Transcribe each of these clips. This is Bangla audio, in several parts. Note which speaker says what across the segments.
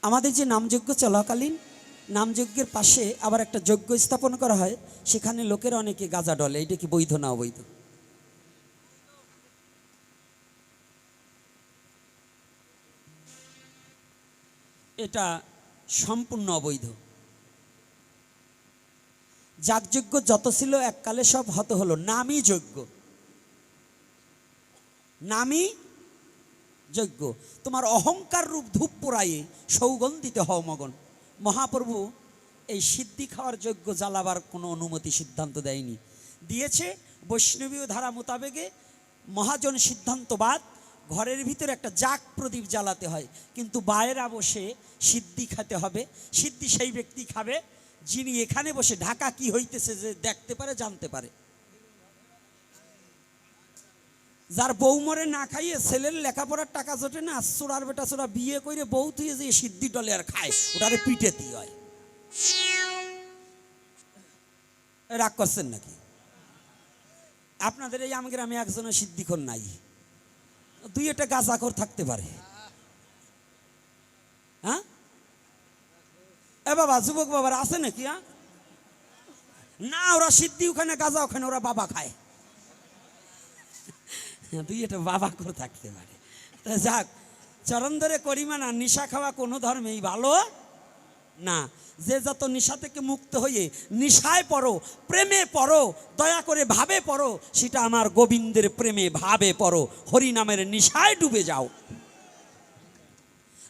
Speaker 1: আমাদের যে নামযজ্ঞ চলাকালীন নামযজ্ঞের পাশে আবার একটা যজ্ঞ স্থাপন করা হয়, সেখানে লোকেরা অনেকে গাঁজা ডলে। এটা কি বৈধ না অবৈধ? এটা সম্পূর্ণ অবৈধ। যাগযজ্ঞ যত ছিল এককালে সব হত হলো নামী যজ্ঞ, নামী যজ্ঞ। তোমার অহংকার রূপ ধূপ পোড়ায়ে সৌগন্ধিত হও মগন। মহাপ্রভু এই সিদ্ধি খাওয়ার যজ্ঞ জ্বালাবার কোনো অনুমতি সিদ্ধান্ত দেয়নি। দিয়েছে বৈষ্ণবীয় ধারা মোতাবেকে মহাজন সিদ্ধান্তবাদ, ঘরের ভিতরে একটা জাগ প্রদীপ জ্বালাতে হয়, কিন্তু বাইরে বসে সিদ্ধি খেতে হবে। সিদ্ধি সেই ব্যক্তি খাবে যিনি এখানে বসে ঢাকা কি হইতেছে যে দেখতে পারে, জানতে পারে। যার বউ মরে না খাইয়ে ছেলের লেখাপড়ার টাকা জোটে না, চোরার বেটা চোরা বিয়ে করে বউ থুয়ে যে সিদ্ধি ডলে আর খায়, ওটারে পিটেতি হয়। রাগ করছেন নাকি? আপনাদের এই আমগ্রামে একজনের সিদ্ধিক্ষণ নাই, দুই একটা গাঁজাখোর থাকতে পারে। হ্যাঁ এ বাবা, যুবক বাবার আছে নাকি? হ্যাঁ না, ওরা সিদ্ধি ওখানে, গাঁজা ওখানে, ওরা বাবা খায়। দুই একটা বাবা করে থাকতে পারে। তা যাক, চরণ ধরে করিমা না, নিশা খাওয়া কোনো ধর্মেই ভালো না। যে যত নিশা থেকে মুক্ত হয়ে নিশায় পড়ো, প্রেমে পড়ো, দয়া করে ভাবে পড়ো, সেটা আমার গোবিন্দের প্রেমে ভাবে পড়ো। হরি নামের নিশায় ডুবে যাও।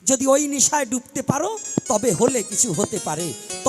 Speaker 1: যদি ওই নিশায় ডুবতে পারো তবে হলে কিছু হতে পারে। তবে